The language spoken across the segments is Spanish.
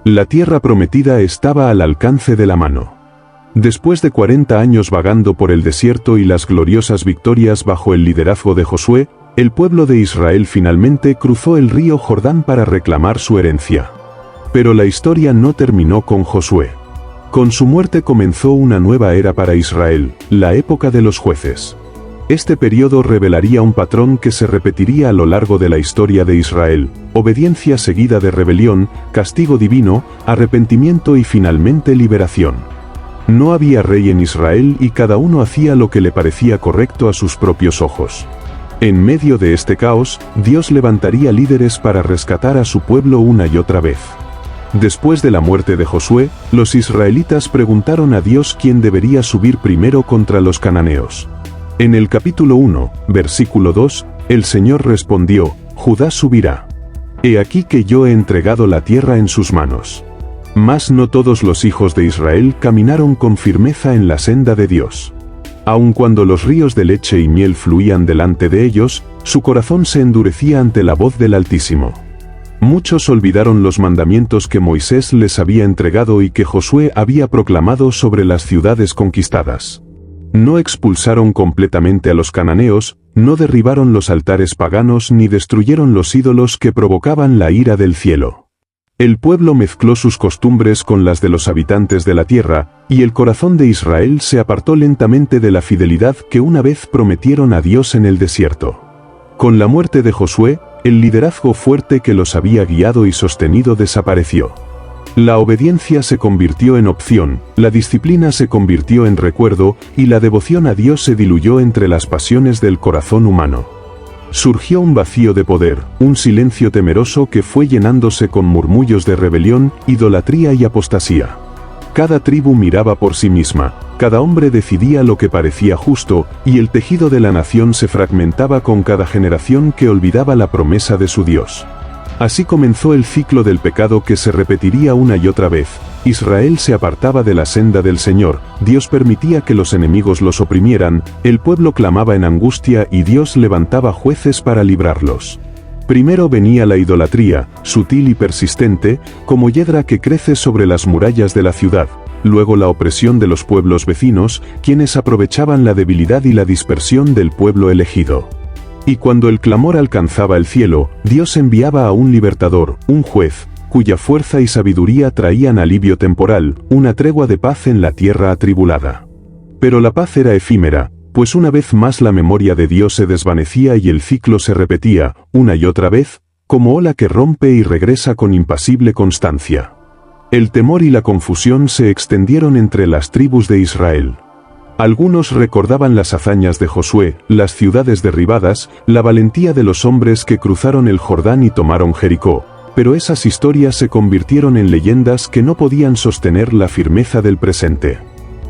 La tierra prometida estaba al alcance de la mano. Después de 40 años vagando por el desierto y las gloriosas victorias bajo el liderazgo de Josué, el pueblo de Israel finalmente cruzó el río Jordán para reclamar su herencia. Pero la historia no terminó con Josué. Con su muerte comenzó una nueva era para Israel, la época de los jueces. Este periodo revelaría un patrón que se repetiría a lo largo de la historia de Israel: obediencia seguida de rebelión, castigo divino, arrepentimiento y finalmente liberación. No había rey en Israel y cada uno hacía lo que le parecía correcto a sus propios ojos. En medio de este caos, Dios levantaría líderes para rescatar a su pueblo una y otra vez. Después de la muerte de Josué, los israelitas preguntaron a Dios quién debería subir primero contra los cananeos. En el capítulo 1, versículo 2, el Señor respondió: Judá subirá. He aquí que yo he entregado la tierra en sus manos. Mas no todos los hijos de Israel caminaron con firmeza en la senda de Dios. Aun cuando los ríos de leche y miel fluían delante de ellos, su corazón se endurecía ante la voz del Altísimo. Muchos olvidaron los mandamientos que Moisés les había entregado y que Josué había proclamado sobre las ciudades conquistadas. No expulsaron completamente a los cananeos, no derribaron los altares paganos ni destruyeron los ídolos que provocaban la ira del cielo. El pueblo mezcló sus costumbres con las de los habitantes de la tierra, y el corazón de Israel se apartó lentamente de la fidelidad que una vez prometieron a Dios en el desierto. Con la muerte de Josué, el liderazgo fuerte que los había guiado y sostenido desapareció. La obediencia se convirtió en opción, la disciplina se convirtió en recuerdo, y la devoción a Dios se diluyó entre las pasiones del corazón humano. Surgió un vacío de poder, un silencio temeroso que fue llenándose con murmullos de rebelión, idolatría y apostasía. Cada tribu miraba por sí misma, cada hombre decidía lo que parecía justo, y el tejido de la nación se fragmentaba con cada generación que olvidaba la promesa de su Dios. Así comenzó el ciclo del pecado que se repetiría una y otra vez. Israel se apartaba de la senda del Señor, Dios permitía que los enemigos los oprimieran, el pueblo clamaba en angustia y Dios levantaba jueces para librarlos. Primero venía la idolatría, sutil y persistente, como hiedra que crece sobre las murallas de la ciudad, luego la opresión de los pueblos vecinos, quienes aprovechaban la debilidad y la dispersión del pueblo elegido. Y cuando el clamor alcanzaba el cielo, Dios enviaba a un libertador, un juez, cuya fuerza y sabiduría traían alivio temporal, una tregua de paz en la tierra atribulada. Pero la paz era efímera, pues una vez más la memoria de Dios se desvanecía y el ciclo se repetía, una y otra vez, como ola que rompe y regresa con impasible constancia. El temor y la confusión se extendieron entre las tribus de Israel. Algunos recordaban las hazañas de Josué, las ciudades derribadas, la valentía de los hombres que cruzaron el Jordán y tomaron Jericó, pero esas historias se convirtieron en leyendas que no podían sostener la firmeza del presente.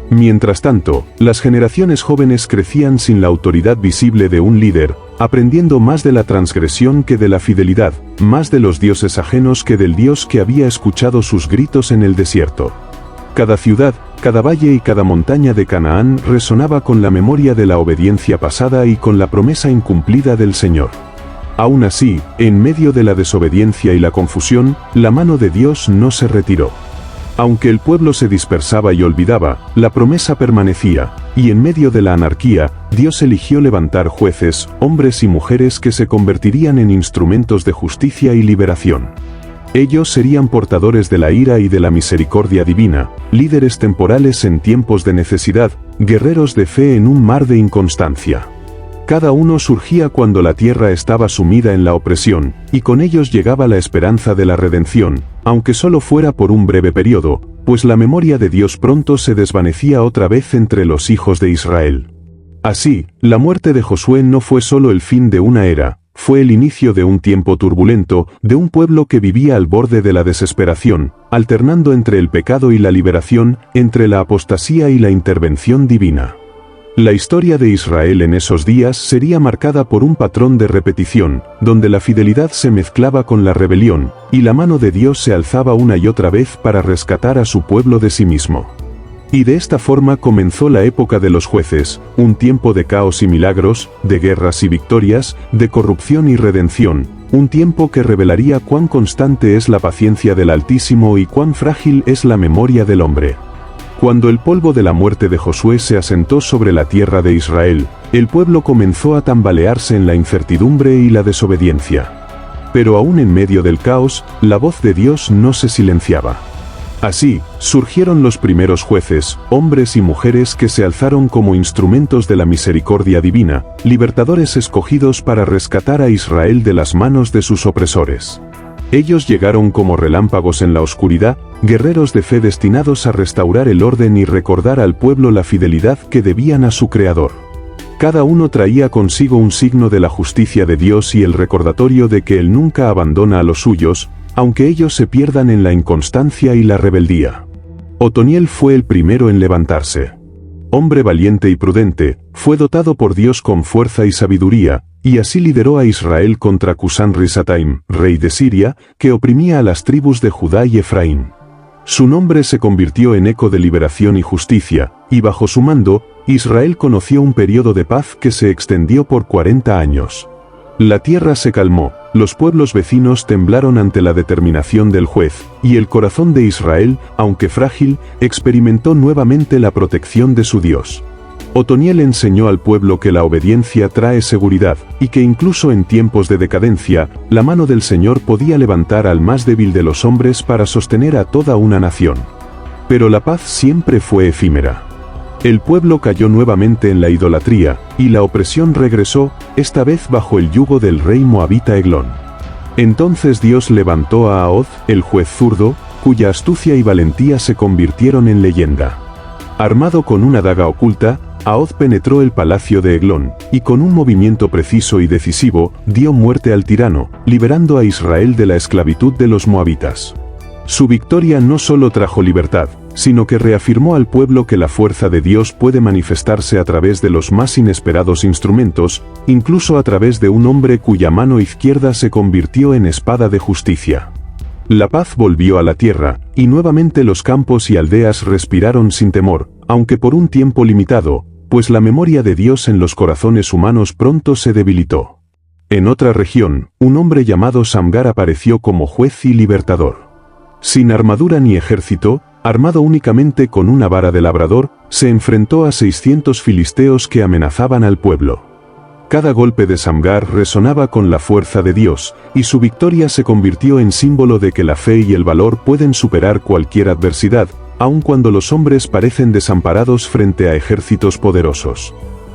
Mientras tanto, las generaciones jóvenes crecían sin la autoridad visible de un líder, aprendiendo más de la transgresión que de la fidelidad, más de los dioses ajenos que del Dios que había escuchado sus gritos en el desierto. Cada ciudad, cada valle y cada montaña de Canaán resonaba con la memoria de la obediencia pasada y con la promesa incumplida del Señor. Aún así, en medio de la desobediencia y la confusión, la mano de Dios no se retiró. Aunque el pueblo se dispersaba y olvidaba, la promesa permanecía, y en medio de la anarquía, Dios eligió levantar jueces, hombres y mujeres que se convertirían en instrumentos de justicia y liberación. Ellos serían portadores de la ira y de la misericordia divina, líderes temporales en tiempos de necesidad, guerreros de fe en un mar de inconstancia. Cada uno surgía cuando la tierra estaba sumida en la opresión, y con ellos llegaba la esperanza de la redención, aunque solo fuera por un breve periodo, pues la memoria de Dios pronto se desvanecía otra vez entre los hijos de Israel. Así, la muerte de Josué no fue solo el fin de una era, fue el inicio de un tiempo turbulento, de un pueblo que vivía al borde de la desesperación, alternando entre el pecado y la liberación, entre la apostasía y la intervención divina. La historia de Israel en esos días sería marcada por un patrón de repetición, donde la fidelidad se mezclaba con la rebelión, y la mano de Dios se alzaba una y otra vez para rescatar a su pueblo de sí mismo. Y de esta forma comenzó la época de los jueces, un tiempo de caos y milagros, de guerras y victorias, de corrupción y redención, un tiempo que revelaría cuán constante es la paciencia del Altísimo y cuán frágil es la memoria del hombre. Cuando el polvo de la muerte de Josué se asentó sobre la tierra de Israel, el pueblo comenzó a tambalearse en la incertidumbre y la desobediencia. Pero aún en medio del caos, la voz de Dios no se silenciaba. Así, surgieron los primeros jueces, hombres y mujeres que se alzaron como instrumentos de la misericordia divina, libertadores escogidos para rescatar a Israel de las manos de sus opresores. Ellos llegaron como relámpagos en la oscuridad, guerreros de fe destinados a restaurar el orden y recordar al pueblo la fidelidad que debían a su Creador. Cada uno traía consigo un signo de la justicia de Dios y el recordatorio de que Él nunca abandona a los suyos, aunque ellos se pierdan en la inconstancia y la rebeldía. Otoniel fue el primero en levantarse. Hombre valiente y prudente, fue dotado por Dios con fuerza y sabiduría, y así lideró a Israel contra Cusán-Risataim, rey de Siria, que oprimía a las tribus de Judá y Efraín. Su nombre se convirtió en eco de liberación y justicia, y bajo su mando, Israel conoció un periodo de paz que se extendió por 40 años. La tierra se calmó, los pueblos vecinos temblaron ante la determinación del juez, y el corazón de Israel, aunque frágil, experimentó nuevamente la protección de su Dios. Otoniel enseñó al pueblo que la obediencia trae seguridad, y que incluso en tiempos de decadencia, la mano del Señor podía levantar al más débil de los hombres para sostener a toda una nación. Pero la paz siempre fue efímera. El pueblo cayó nuevamente en la idolatría, y la opresión regresó, esta vez bajo el yugo del rey moabita Eglón. Entonces Dios levantó a Ahod, el juez zurdo, cuya astucia y valentía se convirtieron en leyenda. Armado con una daga oculta, Ahod penetró el palacio de Eglón, y con un movimiento preciso y decisivo, dio muerte al tirano, liberando a Israel de la esclavitud de los moabitas. Su victoria no solo trajo libertad, sino que reafirmó al pueblo que la fuerza de Dios puede manifestarse a través de los más inesperados instrumentos, incluso a través de un hombre cuya mano izquierda se convirtió en espada de justicia. La paz volvió a la tierra, y nuevamente los campos y aldeas respiraron sin temor, aunque por un tiempo limitado, pues la memoria de Dios en los corazones humanos pronto se debilitó. En otra región, un hombre llamado Samgar apareció como juez y libertador. Sin armadura ni ejército, armado únicamente con una vara de labrador, se enfrentó a 600 filisteos que amenazaban al pueblo. Cada golpe de Samgar resonaba con la fuerza de Dios, y su victoria se convirtió en símbolo de que la fe y el valor pueden superar cualquier adversidad, aun cuando los hombres parecen desamparados frente a ejércitos poderosos.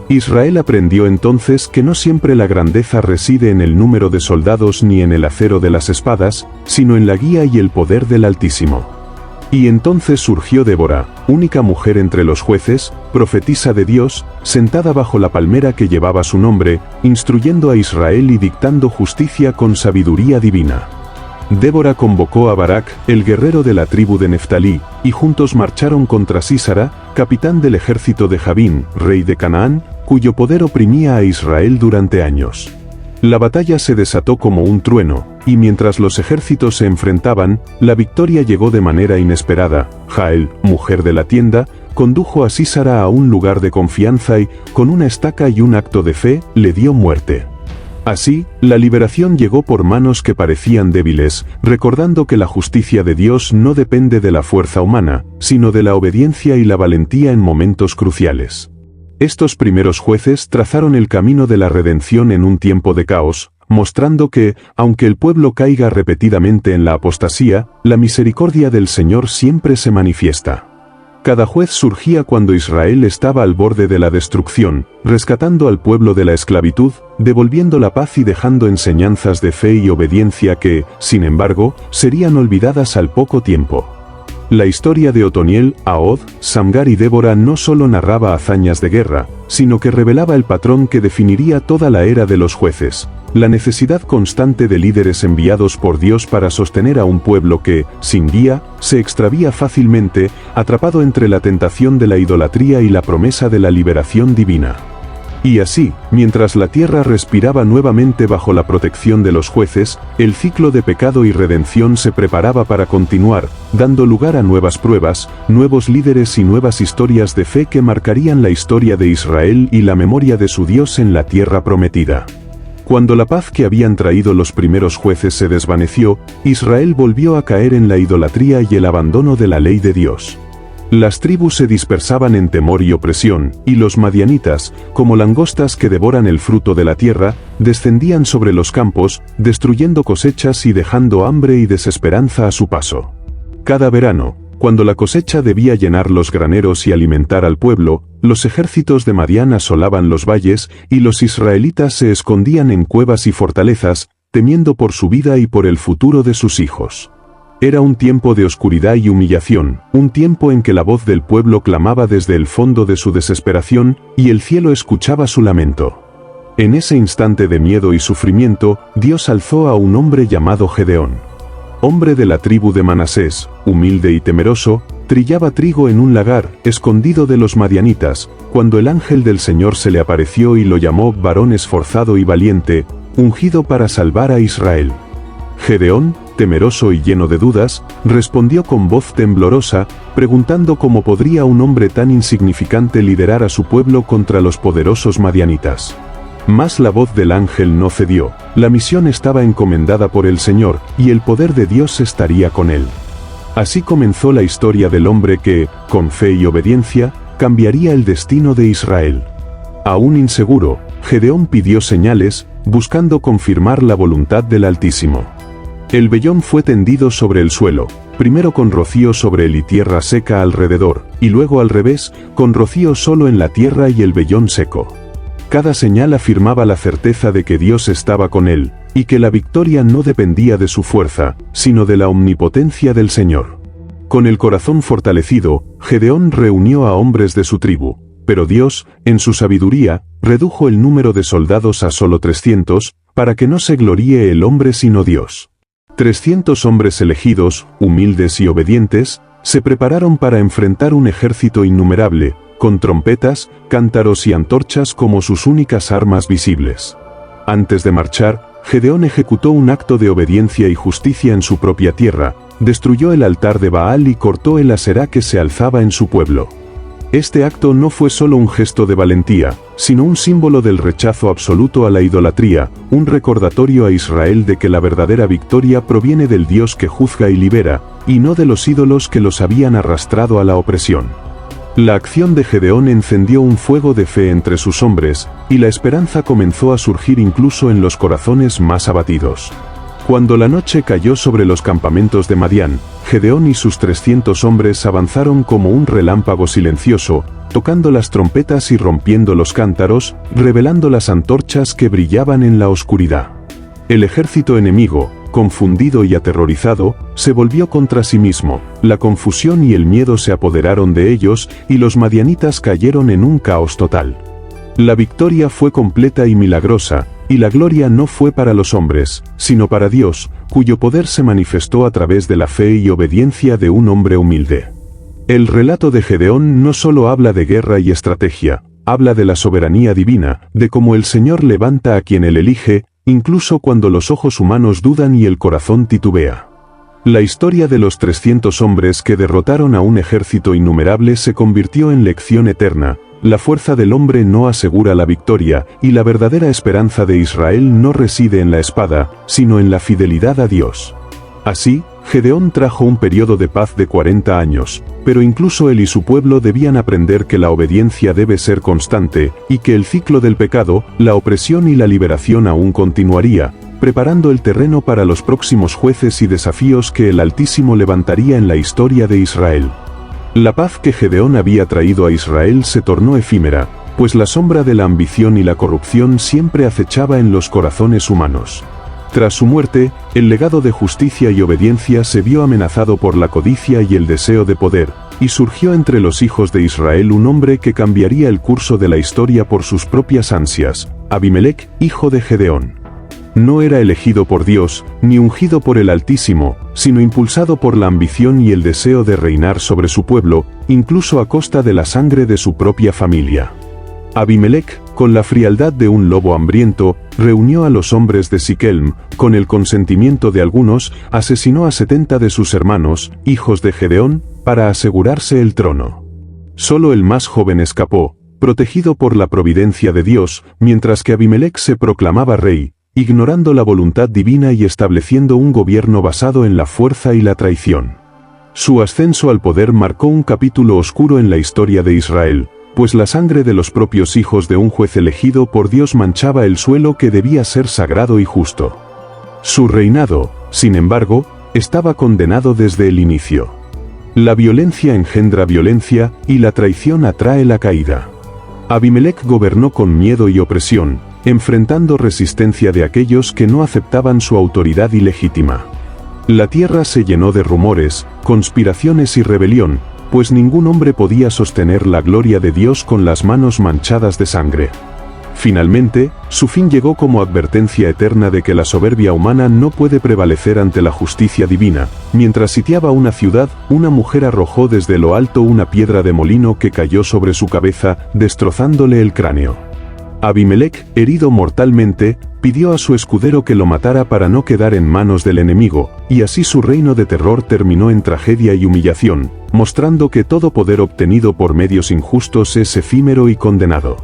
Israel aprendió entonces que no siempre la grandeza reside en el número de soldados ni en el acero de las espadas, sino en la guía y el poder del Altísimo. Y entonces surgió Débora, única mujer entre los jueces, profetisa de Dios, sentada bajo la palmera que llevaba su nombre, instruyendo a Israel y dictando justicia con sabiduría divina. Débora convocó a Barak, el guerrero de la tribu de Neftalí, y juntos marcharon contra Sísara, capitán del ejército de Jabín, rey de Canaán, cuyo poder oprimía a Israel durante años. La batalla se desató como un trueno, y mientras los ejércitos se enfrentaban, la victoria llegó de manera inesperada. Jael, mujer de la tienda, condujo a Sísara a un lugar de confianza y, con una estaca y un acto de fe, le dio muerte. Así, la liberación llegó por manos que parecían débiles, recordando que la justicia de Dios no depende de la fuerza humana, sino de la obediencia y la valentía en momentos cruciales. Estos primeros jueces trazaron el camino de la redención en un tiempo de caos, mostrando que, aunque el pueblo caiga repetidamente en la apostasía, la misericordia del Señor siempre se manifiesta. Cada juez surgía cuando Israel estaba al borde de la destrucción, rescatando al pueblo de la esclavitud, devolviendo la paz y dejando enseñanzas de fe y obediencia que, sin embargo, serían olvidadas al poco tiempo. La historia de Otoniel, Ahod, Samgar y Débora no solo narraba hazañas de guerra, sino que revelaba el patrón que definiría toda la era de los jueces, la necesidad constante de líderes enviados por Dios para sostener a un pueblo que, sin guía, se extravía fácilmente, atrapado entre la tentación de la idolatría y la promesa de la liberación divina. Y así, mientras la tierra respiraba nuevamente bajo la protección de los jueces, el ciclo de pecado y redención se preparaba para continuar, dando lugar a nuevas pruebas, nuevos líderes y nuevas historias de fe que marcarían la historia de Israel y la memoria de su Dios en la tierra prometida. Cuando la paz que habían traído los primeros jueces se desvaneció, Israel volvió a caer en la idolatría y el abandono de la ley de Dios. Las tribus se dispersaban en temor y opresión, y los madianitas, como langostas que devoran el fruto de la tierra, descendían sobre los campos, destruyendo cosechas y dejando hambre y desesperanza a su paso. Cada verano, cuando la cosecha debía llenar los graneros y alimentar al pueblo, los ejércitos de Madián asolaban los valles, y los israelitas se escondían en cuevas y fortalezas, temiendo por su vida y por el futuro de sus hijos. Era un tiempo de oscuridad y humillación, un tiempo en que la voz del pueblo clamaba desde el fondo de su desesperación, y el cielo escuchaba su lamento. En ese instante de miedo y sufrimiento, Dios alzó a un hombre llamado Gedeón. Hombre de la tribu de Manasés, humilde y temeroso, trillaba trigo en un lagar, escondido de los madianitas, cuando el ángel del Señor se le apareció y lo llamó varón esforzado y valiente, ungido para salvar a Israel. Gedeón, temeroso y lleno de dudas, respondió con voz temblorosa, preguntando cómo podría un hombre tan insignificante liderar a su pueblo contra los poderosos madianitas. Mas la voz del ángel no cedió, la misión estaba encomendada por el Señor, y el poder de Dios estaría con él. Así comenzó la historia del hombre que, con fe y obediencia, cambiaría el destino de Israel. Aún inseguro, Gedeón pidió señales, buscando confirmar la voluntad del Altísimo. El vellón fue tendido sobre el suelo, primero con rocío sobre él y tierra seca alrededor, y luego al revés, con rocío solo en la tierra y el vellón seco. Cada señal afirmaba la certeza de que Dios estaba con él, y que la victoria no dependía de su fuerza, sino de la omnipotencia del Señor. Con el corazón fortalecido, Gedeón reunió a hombres de su tribu, pero Dios, en su sabiduría, redujo el número de soldados a solo 300, para que no se gloríe el hombre sino Dios. 300 hombres elegidos, humildes y obedientes, se prepararon para enfrentar un ejército innumerable, con trompetas, cántaros y antorchas como sus únicas armas visibles. Antes de marchar, Gedeón ejecutó un acto de obediencia y justicia en su propia tierra, destruyó el altar de Baal y cortó el Aserá que se alzaba en su pueblo. Este acto no fue solo un gesto de valentía, sino un símbolo del rechazo absoluto a la idolatría, un recordatorio a Israel de que la verdadera victoria proviene del Dios que juzga y libera, y no de los ídolos que los habían arrastrado a la opresión. La acción de Gedeón encendió un fuego de fe entre sus hombres, y la esperanza comenzó a surgir incluso en los corazones más abatidos. Cuando la noche cayó sobre los campamentos de Madián, Gedeón y sus 300 hombres avanzaron como un relámpago silencioso, tocando las trompetas y rompiendo los cántaros, revelando las antorchas que brillaban en la oscuridad. El ejército enemigo, confundido y aterrorizado, se volvió contra sí mismo, la confusión y el miedo se apoderaron de ellos, y los madianitas cayeron en un caos total. La victoria fue completa y milagrosa, y la gloria no fue para los hombres, sino para Dios, cuyo poder se manifestó a través de la fe y obediencia de un hombre humilde. El relato de Gedeón no solo habla de guerra y estrategia, habla de la soberanía divina, de cómo el Señor levanta a quien Él elige, incluso cuando los ojos humanos dudan y el corazón titubea. La historia de los 300 hombres que derrotaron a un ejército innumerable se convirtió en lección eterna. La fuerza del hombre no asegura la victoria, y la verdadera esperanza de Israel no reside en la espada, sino en la fidelidad a Dios. Así, Gedeón trajo un periodo de paz de 40 años, pero incluso él y su pueblo debían aprender que la obediencia debe ser constante, y que el ciclo del pecado, la opresión y la liberación aún continuaría, preparando el terreno para los próximos jueces y desafíos que el Altísimo levantaría en la historia de Israel. La paz que Gedeón había traído a Israel se tornó efímera, pues la sombra de la ambición y la corrupción siempre acechaba en los corazones humanos. Tras su muerte, el legado de justicia y obediencia se vio amenazado por la codicia y el deseo de poder, y surgió entre los hijos de Israel un hombre que cambiaría el curso de la historia por sus propias ansias, Abimelec, hijo de Gedeón. No era elegido por Dios, ni ungido por el Altísimo, sino impulsado por la ambición y el deseo de reinar sobre su pueblo, incluso a costa de la sangre de su propia familia. Abimelec, con la frialdad de un lobo hambriento, reunió a los hombres de Siquelm, con el consentimiento de algunos, asesinó a 70 de sus hermanos, hijos de Gedeón, para asegurarse el trono. Solo el más joven escapó, protegido por la providencia de Dios, mientras que Abimelec se proclamaba rey, ignorando la voluntad divina y estableciendo un gobierno basado en la fuerza y la traición. Su ascenso al poder marcó un capítulo oscuro en la historia de Israel, pues la sangre de los propios hijos de un juez elegido por Dios manchaba el suelo que debía ser sagrado y justo. Su reinado, sin embargo, estaba condenado desde el inicio. La violencia engendra violencia, y la traición atrae la caída. Abimelec gobernó con miedo y opresión, enfrentando resistencia de aquellos que no aceptaban su autoridad ilegítima. La tierra se llenó de rumores, conspiraciones y rebelión, pues ningún hombre podía sostener la gloria de Dios con las manos manchadas de sangre. Finalmente, su fin llegó como advertencia eterna de que la soberbia humana no puede prevalecer ante la justicia divina. Mientras sitiaba una ciudad, una mujer arrojó desde lo alto una piedra de molino que cayó sobre su cabeza, destrozándole el cráneo. Abimelec, herido mortalmente, pidió a su escudero que lo matara para no quedar en manos del enemigo, y así su reino de terror terminó en tragedia y humillación, mostrando que todo poder obtenido por medios injustos es efímero y condenado.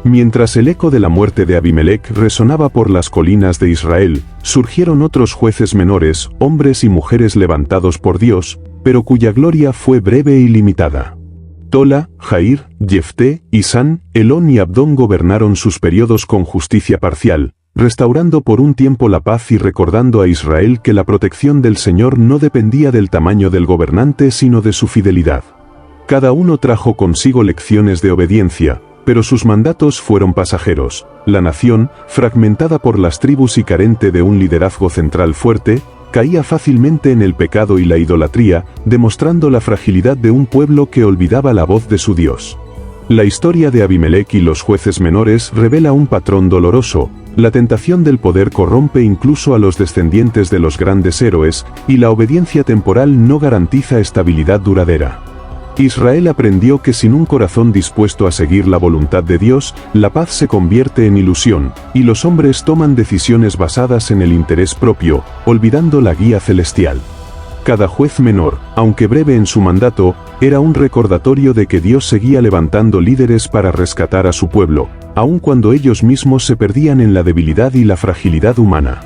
Mientras el eco de la muerte de Abimelec resonaba por las colinas de Israel, surgieron otros jueces menores, hombres y mujeres levantados por Dios, pero cuya gloria fue breve y limitada. Tola, Jair, Jefté, Isán, Elón y Abdón gobernaron sus periodos con justicia parcial, restaurando por un tiempo la paz y recordando a Israel que la protección del Señor no dependía del tamaño del gobernante sino de su fidelidad. Cada uno trajo consigo lecciones de obediencia, pero sus mandatos fueron pasajeros. La nación, fragmentada por las tribus y carente de un liderazgo central fuerte, caía fácilmente en el pecado y la idolatría, demostrando la fragilidad de un pueblo que olvidaba la voz de su Dios. La historia de Abimelec y los jueces menores revela un patrón doloroso. La tentación del poder corrompe incluso a los descendientes de los grandes héroes, y la obediencia temporal no garantiza estabilidad duradera. Israel aprendió que sin un corazón dispuesto a seguir la voluntad de Dios, la paz se convierte en ilusión, y los hombres toman decisiones basadas en el interés propio, olvidando la guía celestial. Cada juez menor, aunque breve en su mandato, era un recordatorio de que Dios seguía levantando líderes para rescatar a su pueblo, aun cuando ellos mismos se perdían en la debilidad y la fragilidad humana.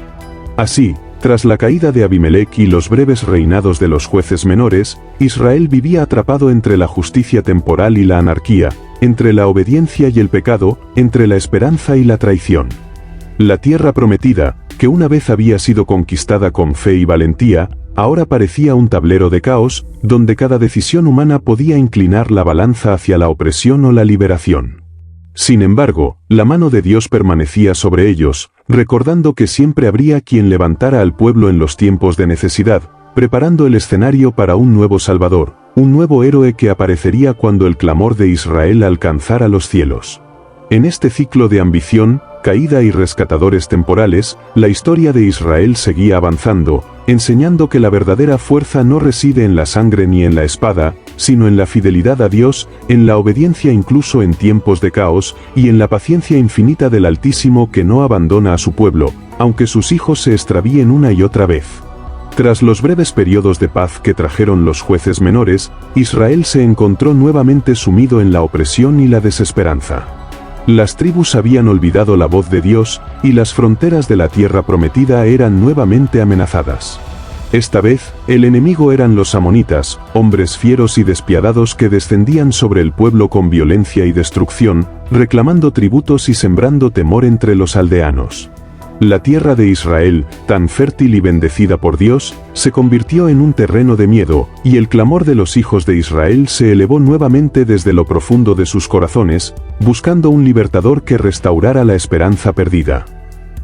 Así, tras la caída de Abimelec y los breves reinados de los jueces menores, Israel vivía atrapado entre la justicia temporal y la anarquía, entre la obediencia y el pecado, entre la esperanza y la traición. La tierra prometida, que una vez había sido conquistada con fe y valentía, ahora parecía un tablero de caos, donde cada decisión humana podía inclinar la balanza hacia la opresión o la liberación. Sin embargo, la mano de Dios permanecía sobre ellos, recordando que siempre habría quien levantara al pueblo en los tiempos de necesidad, preparando el escenario para un nuevo Salvador, un nuevo héroe que aparecería cuando el clamor de Israel alcanzara los cielos. En este ciclo de ambición, caída y rescatadores temporales, la historia de Israel seguía avanzando, enseñando que la verdadera fuerza no reside en la sangre ni en la espada, sino en la fidelidad a Dios, en la obediencia incluso en tiempos de caos, y en la paciencia infinita del Altísimo que no abandona a su pueblo, aunque sus hijos se extravíen una y otra vez. Tras los breves periodos de paz que trajeron los jueces menores, Israel se encontró nuevamente sumido en la opresión y la desesperanza. Las tribus habían olvidado la voz de Dios, y las fronteras de la tierra prometida eran nuevamente amenazadas. Esta vez, el enemigo eran los amonitas, hombres fieros y despiadados que descendían sobre el pueblo con violencia y destrucción, reclamando tributos y sembrando temor entre los aldeanos. La tierra de Israel, tan fértil y bendecida por Dios, se convirtió en un terreno de miedo, y el clamor de los hijos de Israel se elevó nuevamente desde lo profundo de sus corazones, buscando un libertador que restaurara la esperanza perdida.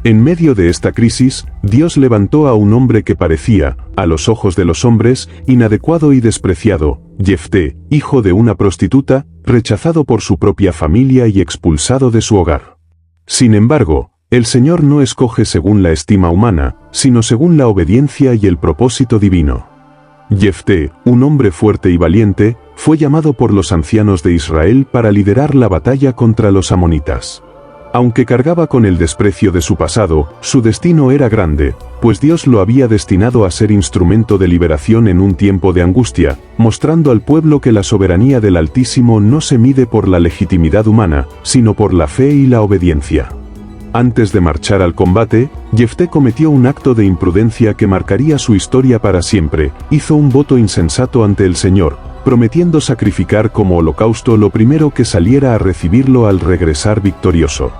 En medio de esta crisis, Dios levantó a un hombre que parecía, a los ojos de los hombres, inadecuado y despreciado, Jefté, hijo de una prostituta, rechazado por su propia familia y expulsado de su hogar. Sin embargo, el Señor no escoge según la estima humana, sino según la obediencia y el propósito divino. Jefté, un hombre fuerte y valiente, fue llamado por los ancianos de Israel para liderar la batalla contra los amonitas. Aunque cargaba con el desprecio de su pasado, su destino era grande, pues Dios lo había destinado a ser instrumento de liberación en un tiempo de angustia, mostrando al pueblo que la soberanía del Altísimo no se mide por la legitimidad humana, sino por la fe y la obediencia. Antes de marchar al combate, Jefté cometió un acto de imprudencia que marcaría su historia para siempre. Hizo un voto insensato ante el Señor, prometiendo sacrificar como holocausto lo primero que saliera a recibirlo al regresar victorioso.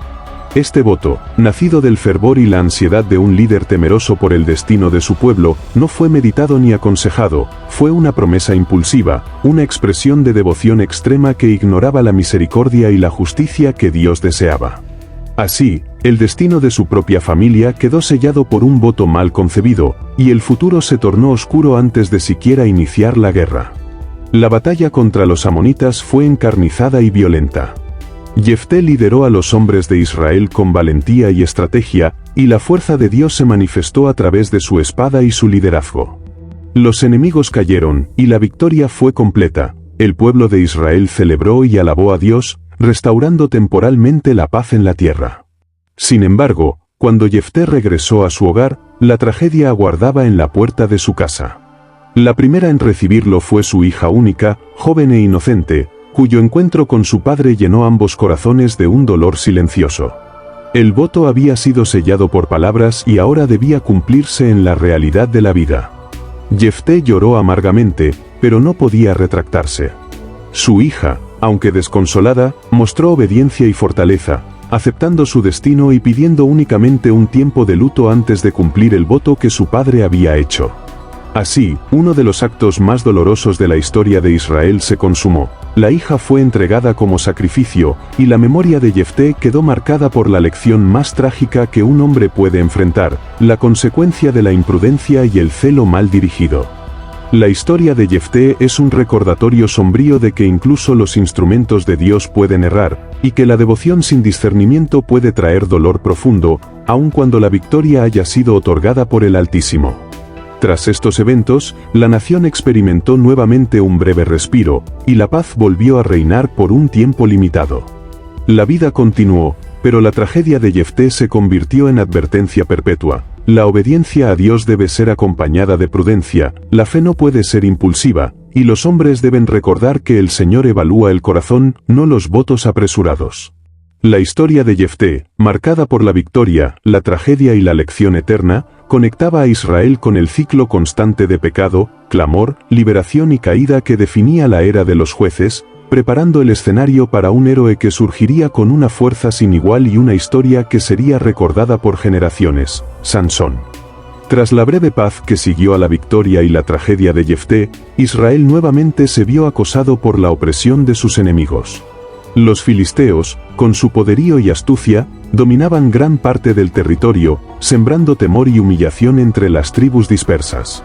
Este voto, nacido del fervor y la ansiedad de un líder temeroso por el destino de su pueblo, no fue meditado ni aconsejado, fue una promesa impulsiva, una expresión de devoción extrema que ignoraba la misericordia y la justicia que Dios deseaba. Así, el destino de su propia familia quedó sellado por un voto mal concebido, y el futuro se tornó oscuro antes de siquiera iniciar la guerra. La batalla contra los amonitas fue encarnizada y violenta. Jefté lideró a los hombres de Israel con valentía y estrategia, y la fuerza de Dios se manifestó a través de su espada y su liderazgo. Los enemigos cayeron, y la victoria fue completa. El pueblo de Israel celebró y alabó a Dios, restaurando temporalmente la paz en la tierra. Sin embargo, cuando Jefté regresó a su hogar, la tragedia aguardaba en la puerta de su casa. La primera en recibirlo fue su hija única, joven e inocente, cuyo encuentro con su padre llenó ambos corazones de un dolor silencioso. El voto había sido sellado por palabras y ahora debía cumplirse en la realidad de la vida. Jefté lloró amargamente, pero no podía retractarse. Su hija, aunque desconsolada, mostró obediencia y fortaleza, aceptando su destino y pidiendo únicamente un tiempo de luto antes de cumplir el voto que su padre había hecho. Así, uno de los actos más dolorosos de la historia de Israel se consumó. La hija fue entregada como sacrificio, y la memoria de Jefté quedó marcada por la lección más trágica que un hombre puede enfrentar, la consecuencia de la imprudencia y el celo mal dirigido. La historia de Jefté es un recordatorio sombrío de que incluso los instrumentos de Dios pueden errar, y que la devoción sin discernimiento puede traer dolor profundo, aun cuando la victoria haya sido otorgada por el Altísimo. Tras estos eventos, la nación experimentó nuevamente un breve respiro, y la paz volvió a reinar por un tiempo limitado. La vida continuó, pero la tragedia de Jefté se convirtió en advertencia perpetua. La obediencia a Dios debe ser acompañada de prudencia, la fe no puede ser impulsiva, y los hombres deben recordar que el Señor evalúa el corazón, no los votos apresurados. La historia de Jefté, marcada por la victoria, la tragedia y la lección eterna, conectaba a Israel con el ciclo constante de pecado, clamor, liberación y caída que definía la era de los jueces, preparando el escenario para un héroe que surgiría con una fuerza sin igual y una historia que sería recordada por generaciones: Sansón. Tras la breve paz que siguió a la victoria y la tragedia de Jefté, Israel nuevamente se vio acosado por la opresión de sus enemigos. Los filisteos, con su poderío y astucia, dominaban gran parte del territorio, sembrando temor y humillación entre las tribus dispersas.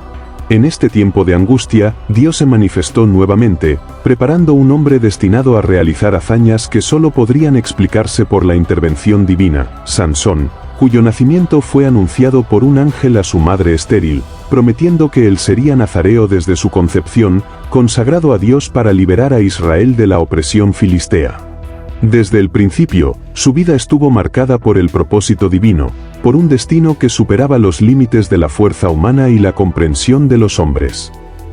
En este tiempo de angustia, Dios se manifestó nuevamente, preparando un hombre destinado a realizar hazañas que solo podrían explicarse por la intervención divina: Sansón, cuyo nacimiento fue anunciado por un ángel a su madre estéril, prometiendo que él sería nazareo desde su concepción, consagrado a Dios para liberar a Israel de la opresión filistea. Desde el principio, su vida estuvo marcada por el propósito divino, por un destino que superaba los límites de la fuerza humana y la comprensión de los hombres.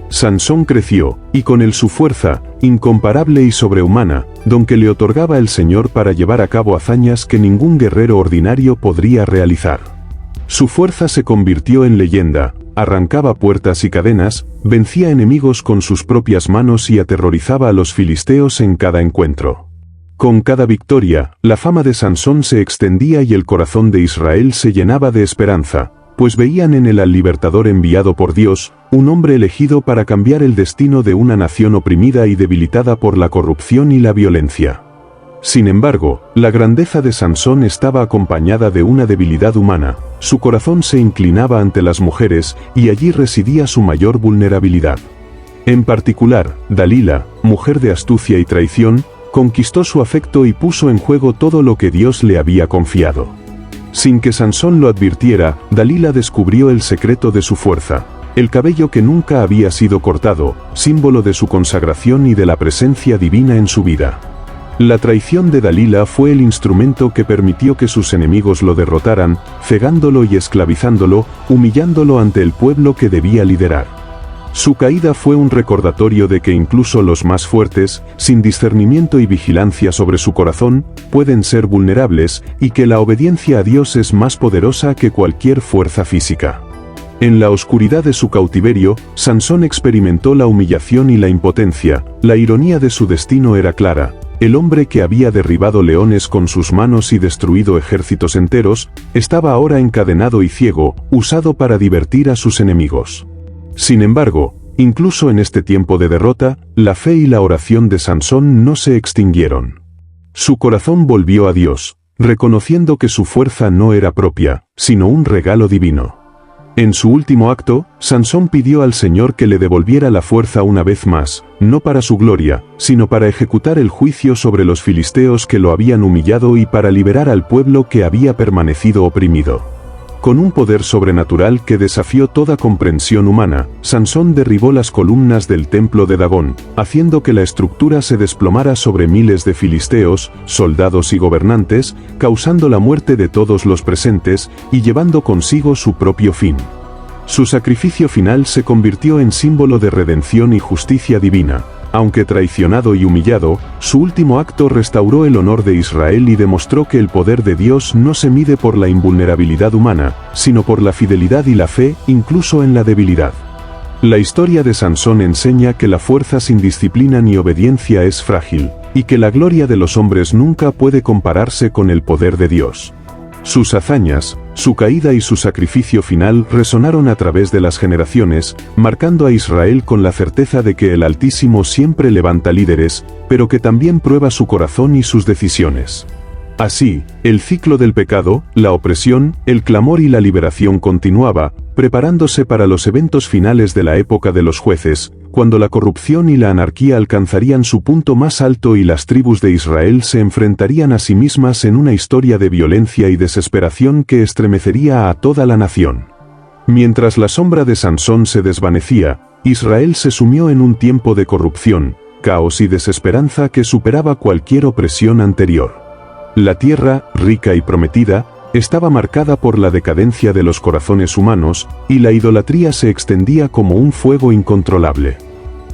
Sansón creció, y con él su fuerza, incomparable y sobrehumana, don que le otorgaba el Señor para llevar a cabo hazañas que ningún guerrero ordinario podría realizar. Su fuerza se convirtió en leyenda, arrancaba puertas y cadenas, vencía enemigos con sus propias manos y aterrorizaba a los filisteos en cada encuentro. Con cada victoria, la fama de Sansón se extendía y el corazón de Israel se llenaba de esperanza, pues veían en él al libertador enviado por Dios, un hombre elegido para cambiar el destino de una nación oprimida y debilitada por la corrupción y la violencia. Sin embargo, la grandeza de Sansón estaba acompañada de una debilidad humana, su corazón se inclinaba ante las mujeres, y allí residía su mayor vulnerabilidad. En particular, Dalila, mujer de astucia y traición, conquistó su afecto y puso en juego todo lo que Dios le había confiado. Sin que Sansón lo advirtiera, Dalila descubrió el secreto de su fuerza. el cabello que nunca había sido cortado, símbolo de su consagración y de la presencia divina en su vida. La traición de Dalila fue el instrumento que permitió que sus enemigos lo derrotaran, cegándolo y esclavizándolo, humillándolo ante el pueblo que debía liderar. Su caída fue un recordatorio de que incluso los más fuertes, sin discernimiento y vigilancia sobre su corazón, pueden ser vulnerables, y que la obediencia a Dios es más poderosa que cualquier fuerza física. En la oscuridad de su cautiverio, Sansón experimentó la humillación y la impotencia. La ironía de su destino era clara. El hombre que había derribado leones con sus manos y destruido ejércitos enteros, estaba ahora encadenado y ciego, usado para divertir a sus enemigos. Sin embargo, incluso en este tiempo de derrota, la fe y la oración de Sansón no se extinguieron. Su corazón volvió a Dios, reconociendo que su fuerza no era propia, sino un regalo divino. En su último acto, Sansón pidió al Señor que le devolviera la fuerza una vez más, no para su gloria, sino para ejecutar el juicio sobre los filisteos que lo habían humillado y para liberar al pueblo que había permanecido oprimido. Con un poder sobrenatural que desafió toda comprensión humana, Sansón derribó las columnas del templo de Dagón, haciendo que la estructura se desplomara sobre miles de filisteos, soldados y gobernantes, causando la muerte de todos los presentes, y llevando consigo su propio fin. Su sacrificio final se convirtió en símbolo de redención y justicia divina. Aunque traicionado y humillado, su último acto restauró el honor de Israel y demostró que el poder de Dios no se mide por la invulnerabilidad humana, sino por la fidelidad y la fe, incluso en la debilidad. La historia de Sansón enseña que la fuerza sin disciplina ni obediencia es frágil, y que la gloria de los hombres nunca puede compararse con el poder de Dios. Sus hazañas, su caída y su sacrificio final resonaron a través de las generaciones, marcando a Israel con la certeza de que el Altísimo siempre levanta líderes, pero que también prueba su corazón y sus decisiones. Así, el ciclo del pecado, la opresión, el clamor y la liberación continuaba, preparándose para los eventos finales de la época de los jueces, cuando la corrupción y la anarquía alcanzarían su punto más alto y las tribus de Israel se enfrentarían a sí mismas en una historia de violencia y desesperación que estremecería a toda la nación. Mientras la sombra de Sansón se desvanecía, Israel se sumió en un tiempo de corrupción, caos y desesperanza que superaba cualquier opresión anterior. La tierra, rica y prometida, estaba marcada por la decadencia de los corazones humanos, y la idolatría se extendía como un fuego incontrolable.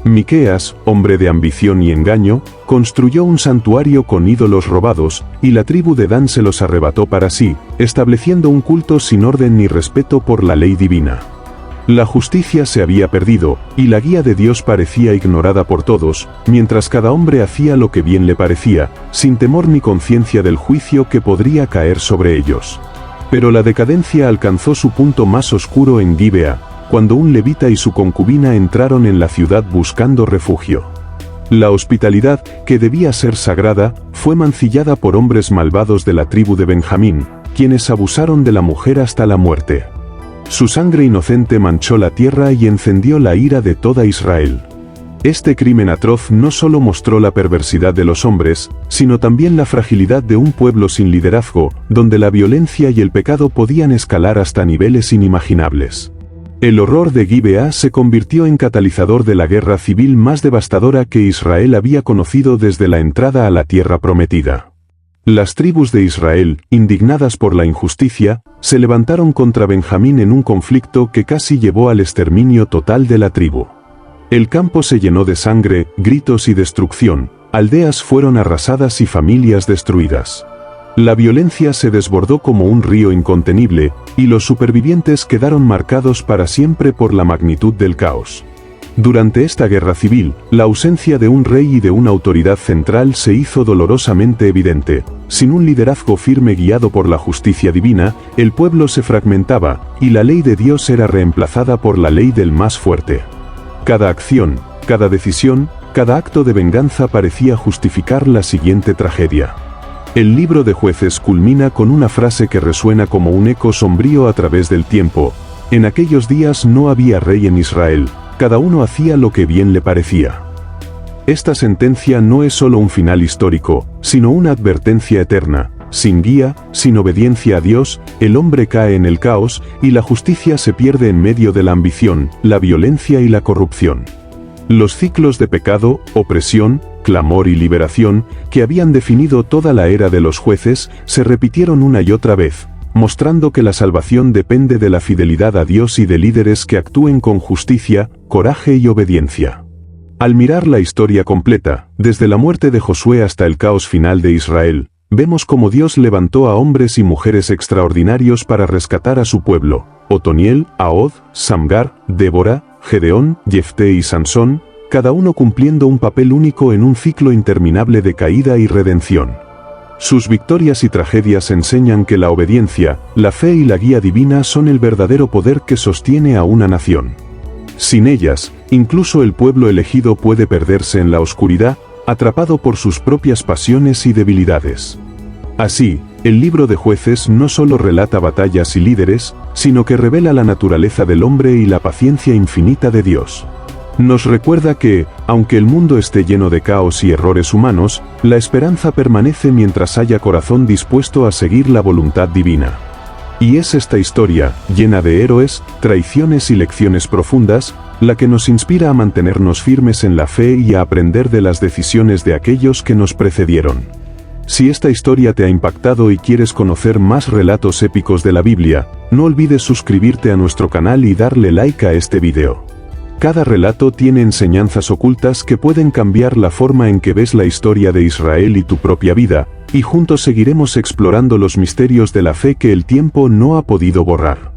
Miqueas, hombre de ambición y engaño, construyó un santuario con ídolos robados, y la tribu de Dan se los arrebató para sí, estableciendo un culto sin orden ni respeto por la ley divina. La justicia se había perdido, y la guía de Dios parecía ignorada por todos, mientras cada hombre hacía lo que bien le parecía, sin temor ni conciencia del juicio que podría caer sobre ellos. Pero la decadencia alcanzó su punto más oscuro en Gibea, cuando un levita y su concubina entraron en la ciudad buscando refugio. La hospitalidad, que debía ser sagrada, fue mancillada por hombres malvados de la tribu de Benjamín, quienes abusaron de la mujer hasta la muerte. Su sangre inocente manchó la tierra y encendió la ira de toda Israel. Este crimen atroz no solo mostró la perversidad de los hombres, sino también la fragilidad de un pueblo sin liderazgo, donde la violencia y el pecado podían escalar hasta niveles inimaginables. El horror de Gibea se convirtió en catalizador de la guerra civil más devastadora que Israel había conocido desde la entrada a la tierra prometida. Las tribus de Israel, indignadas por la injusticia, se levantaron contra Benjamín en un conflicto que casi llevó al exterminio total de la tribu. El campo se llenó de sangre, gritos y destrucción, aldeas fueron arrasadas y familias destruidas. La violencia se desbordó como un río incontenible, y los supervivientes quedaron marcados para siempre por la magnitud del caos. Durante esta guerra civil, la ausencia de un rey y de una autoridad central se hizo dolorosamente evidente. Sin un liderazgo firme guiado por la justicia divina, el pueblo se fragmentaba, y la ley de Dios era reemplazada por la ley del más fuerte. Cada acción, cada decisión, cada acto de venganza parecía justificar la siguiente tragedia. El libro de Jueces culmina con una frase que resuena como un eco sombrío a través del tiempo. En aquellos días no había rey en Israel, cada uno hacía lo que bien le parecía. Esta sentencia no es solo un final histórico, sino una advertencia eterna. Sin guía, sin obediencia a Dios, el hombre cae en el caos, y la justicia se pierde en medio de la ambición, la violencia y la corrupción. Los ciclos de pecado, opresión, clamor y liberación, que habían definido toda la era de los jueces, se repitieron una y otra vez, mostrando que la salvación depende de la fidelidad a Dios y de líderes que actúen con justicia, coraje y obediencia. Al mirar la historia completa, desde la muerte de Josué hasta el caos final de Israel, vemos cómo Dios levantó a hombres y mujeres extraordinarios para rescatar a su pueblo: Otoniel, Ahod, Samgar, Débora, Gedeón, Jefté y Sansón, cada uno cumpliendo un papel único en un ciclo interminable de caída y redención. Sus victorias y tragedias enseñan que la obediencia, la fe y la guía divina son el verdadero poder que sostiene a una nación. Sin ellas, incluso el pueblo elegido puede perderse en la oscuridad, atrapado por sus propias pasiones y debilidades. Así, el libro de Jueces no solo relata batallas y líderes, sino que revela la naturaleza del hombre y la paciencia infinita de Dios. Nos recuerda que, aunque el mundo esté lleno de caos y errores humanos, la esperanza permanece mientras haya corazón dispuesto a seguir la voluntad divina. Y es esta historia, llena de héroes, traiciones y lecciones profundas, la que nos inspira a mantenernos firmes en la fe y a aprender de las decisiones de aquellos que nos precedieron. Si esta historia te ha impactado y quieres conocer más relatos épicos de la Biblia, no olvides suscribirte a nuestro canal y darle like a este video. Cada relato tiene enseñanzas ocultas que pueden cambiar la forma en que ves la historia de Israel y tu propia vida, y juntos seguiremos explorando los misterios de la fe que el tiempo no ha podido borrar.